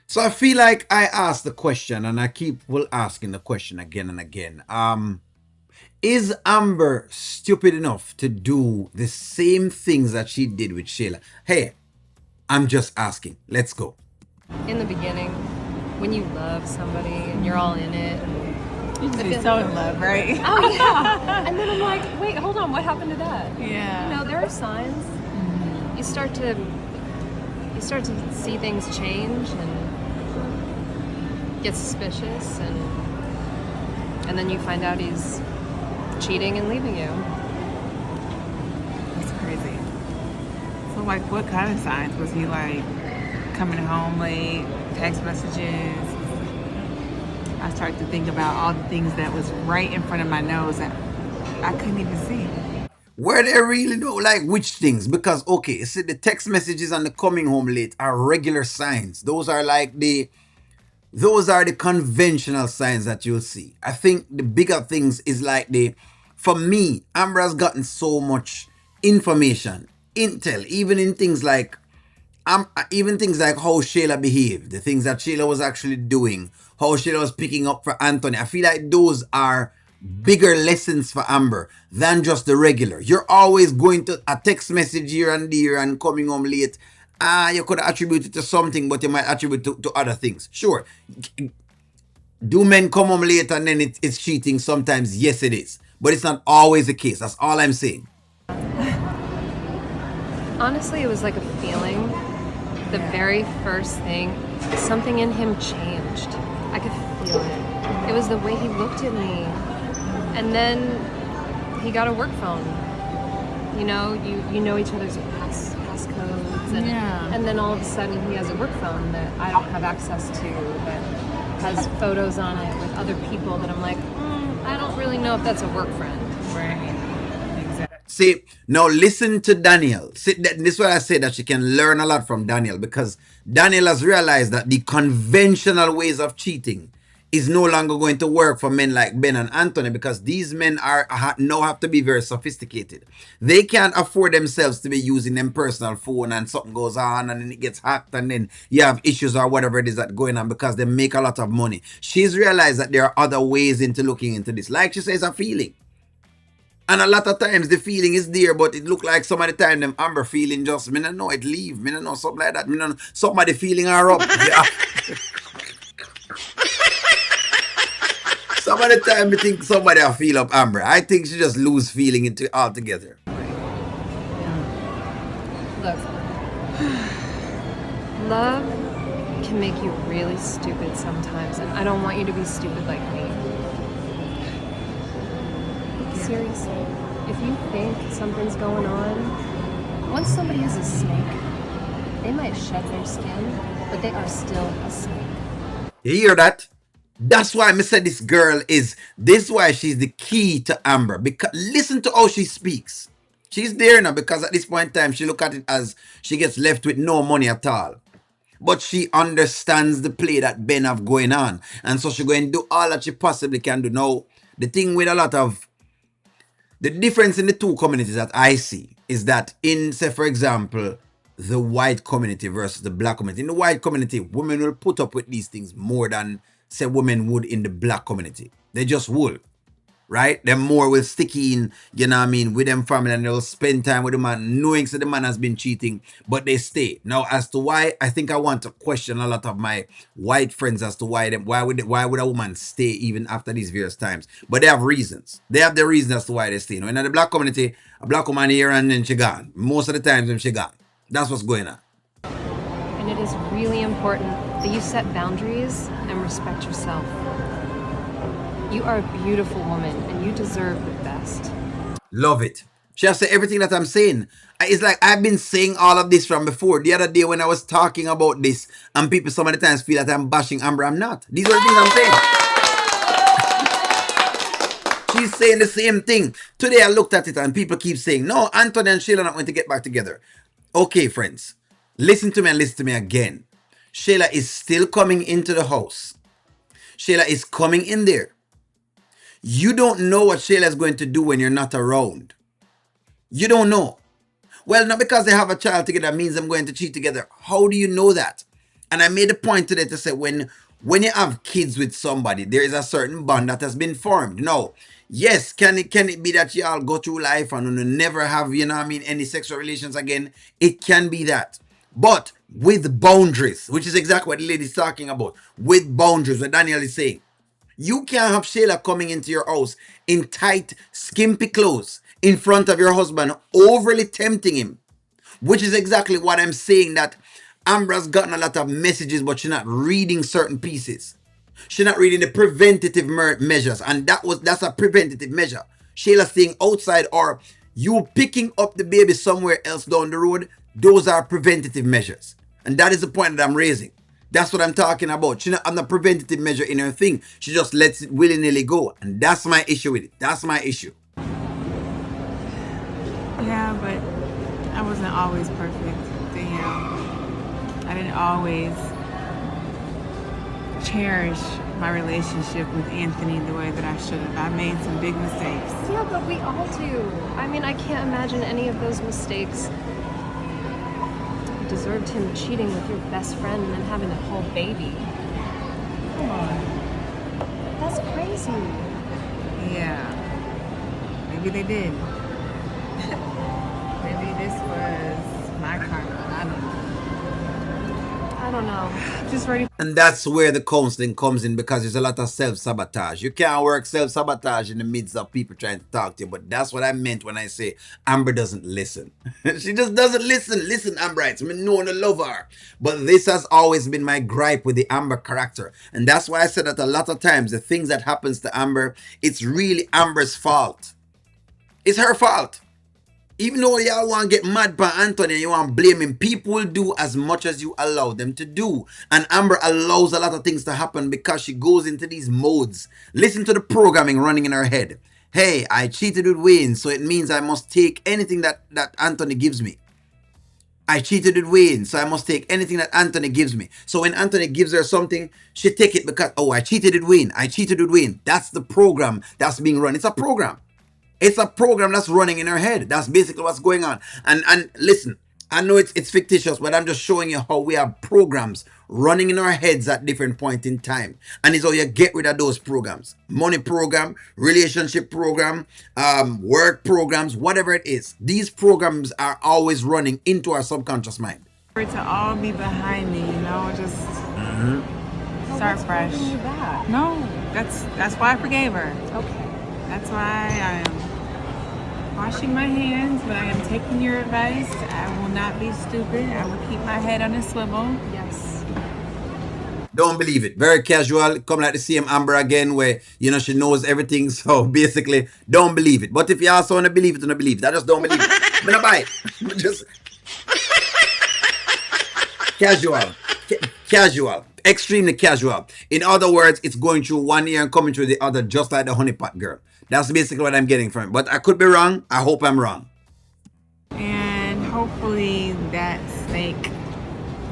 So I feel like I asked the question and I keep asking the question again and again. Is Amber stupid enough to do the same things that she did with Shayla? Hey, I'm just asking. Let's go. In the beginning, when you love somebody and you're all in it. You just be so in love, right? Oh yeah. And then I'm like, wait, hold on, what happened to that? Yeah. You know, there are signs. You start to see things change and get suspicious, and then you find out he's cheating and leaving you. That's crazy. So, like, what kind of signs? Was he, like, coming home late, text messages? I started to think about all the things that was right in front of my nose that I couldn't even see. Where they really know, like which things? Because, okay, see, the text messages and the coming home late are regular signs. Those are the conventional signs that you'll see. I think the bigger things is like for me, Amber has gotten so much information, intel, even in things like even things like how Shayla behaved, the things that Shayla was actually doing, how Shayla was picking up for Anthony. I feel like those are bigger lessons for Amber than just the regular. You're always going to a text message here and there and coming home late. You could attribute it to something, but you might attribute it to other things. Sure. Do men come home late and then it's cheating? Sometimes, yes, it is. But it's not always the case. That's all I'm saying. Honestly, it was like a feeling. The very first thing, something in him changed. I could feel it. It was the way he looked at me. And then he got a work phone. You know, you know each other's passcodes, and then all of a sudden he has a work phone that I don't have access to, that has photos on it with other people that I'm like, I don't really know if that's a work friend. Right. Exactly. See, now listen to Danielle. See, this is why I say that she can learn a lot from Danielle, because Danielle has realized that the conventional ways of cheating is no longer going to work for men like Ben and Anthony, because these men now have to be very sophisticated. They can't afford themselves to be using them personal phone and something goes on and then it gets hacked and then you have issues or whatever it is that going on, because they make a lot of money. She's realized that there are other ways into looking into this. Like she says, a feeling. And a lot of times the feeling is there, but it look like some of the time them Amber feeling just, me no know it leave, me no know something like that. Me no know, somebody feeling her up. Yeah. Some of the time I think somebody will feel up Amber. I think she just lose feeling into altogether. Look, love can make you really stupid sometimes, and I don't want you to be stupid like me. Seriously, if you think something's going on, once somebody is a snake, they might shed their skin, but they are still a snake. You hear that? That's why I said this is why she's the key to Amber. Because listen to how she speaks. She's there now because at this point in time, she look at it as she gets left with no money at all. But she understands the play that Ben have going on. And so she going to do all that she possibly can do. Now, the thing with a lot of the difference in the two communities that I see is that in, say, for example, the white community versus the black community. In the white community, women will put up with these things more than, say, women would in the black community. They just will, right? Them more will stick in, you know what I mean, with them family, and they'll spend time with the man, knowing that the man has been cheating, but they stay. Now, as to why, I think I want to question a lot of my white friends as to why would a woman stay even after these various times. But they have reasons. They have the reason as to why they stay. Now, in the black community, a black woman here and then she gone. Most of the times, when she gone. That's what's going on. And it is really important that you set boundaries and respect yourself. You are a beautiful woman and you deserve the best. Love it. She has said everything that I'm saying. It's like I've been saying all of this from before. The other day when I was talking about this, and people some of the times feel that I'm bashing Amber. I'm not. These are the things I'm saying. She's saying the same thing. Today I looked at it and people keep saying, no, Anthony and Shayla are not going to get back together. Okay, friends. Listen to me and listen to me again. Shayla is still coming into the house. Shayla is coming in there. You don't know what Shayla is going to do when you're not around. You don't know. Well, not because they have a child together means I'm going to cheat together. How do you know that? And I made a point today to say when you have kids with somebody, there is a certain bond that has been formed. No, yes, can it be that y'all go through life and you never have, any sexual relations again? It can be that. But with boundaries, which is exactly what the lady's talking about. With boundaries, what Danielle is saying. You can't have Shayla coming into your house in tight, skimpy clothes in front of your husband, overly tempting him, which is exactly what I'm saying, that Ambra's gotten a lot of messages, but she's not reading certain pieces. She's not reading the preventative measures, and that's a preventative measure. Shayla staying outside or you picking up the baby somewhere else down the road, those are preventative measures. And that is the point that I'm raising. That's what I'm talking about. She's not on the preventative measure in her thing. She just lets it willy-nilly go. And that's my issue with it. That's my issue. Yeah, but I wasn't always perfect, Danielle. I didn't always cherish my relationship with Anthony the way that I should have. I made some big mistakes. Yeah, but we all do. I mean, I can't imagine any of those mistakes. You deserved him cheating with your best friend and then having a whole baby. Come on. That's crazy. Yeah. Maybe they did. Maybe this was my karma. I don't know. I don't know. I'm just ready. And that's where the counseling comes in, because there's a lot of self-sabotage. You can't work self-sabotage in the midst of people trying to talk to you. But that's what I meant when I say Amber doesn't listen. She just doesn't listen. Listen, Amberites. I mean, no one to love her. But this has always been my gripe with the Amber character. And that's why I said that a lot of times the things that happens to Amber, it's really Amber's fault. It's her fault. Even though y'all want to get mad by Anthony and you want to blame him, people will do as much as you allow them to do. And Amber allows a lot of things to happen because she goes into these modes. Listen to the programming running in her head. Hey, I cheated with Wayne, so it means I must take anything that Anthony gives me. I cheated with Wayne, so I must take anything that Anthony gives me. So when Anthony gives her something, she take it because, oh, I cheated with Wayne. I cheated with Wayne. That's the program that's being run. It's a program. It's a program that's running in her head. That's basically what's going on. And listen, I know it's fictitious, but I'm just showing you how we have programs running in our heads at different points in time. And it's how you get rid of those programs. Money program, relationship program, work programs, whatever it is. These programs are always running into our subconscious mind. For it to all be behind me, just start fresh. Holding you back? No, that's why I forgave her. Okay. That's why I am washing my hands, but I am taking your advice. I will not be stupid. I will keep my head on a swivel. Yes. Don't believe it. Very casual. Come like the same Amber again where, she knows everything. So basically, don't believe it. But if you also want to believe it, don't believe it. I just don't believe it. I'm going to buy it. Just casual. Casual. Extremely casual. In other words, it's going through one ear and coming through the other, just like the honeypot girl. That's basically what I'm getting from it. But I could be wrong. I hope I'm wrong. And hopefully that snake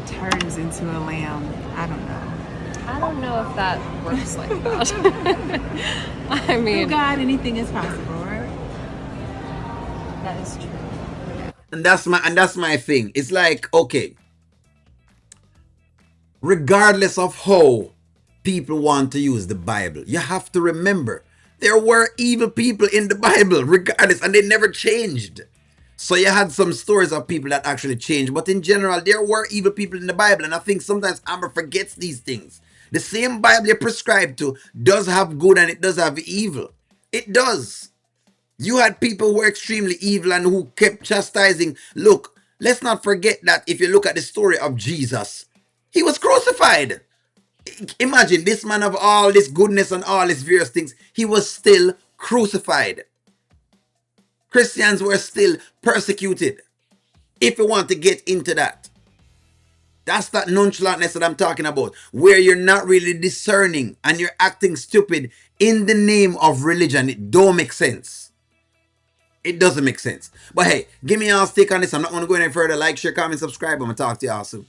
turns into a lamb. I don't know. I don't know if that works like that. I mean, Through God, anything is possible, right? that is true. And that's my thing. It's like, okay, regardless of how people want to use the Bible, you have to remember there were evil people in the Bible, regardless, and they never changed. So you had some stories of people that actually changed, but in general, there were evil people in the Bible, and I think sometimes Amber forgets these things. The same Bible you prescribe to does have good and it does have evil. It does. You had people who were extremely evil and who kept chastising. Look, let's not forget that if you look at the story of Jesus, he was crucified. Imagine this man of all this goodness and all these various things, he was still crucified. Christians were still persecuted. If you want to get into that, that's that nonchalantness that I'm talking about, where you're not really discerning and you're acting stupid in the name of religion. It don't make sense. It doesn't make sense. But hey, give me y'all's take on this. I'm not going to go any further. Like, share, comment, subscribe. I'm going to talk to y'all soon.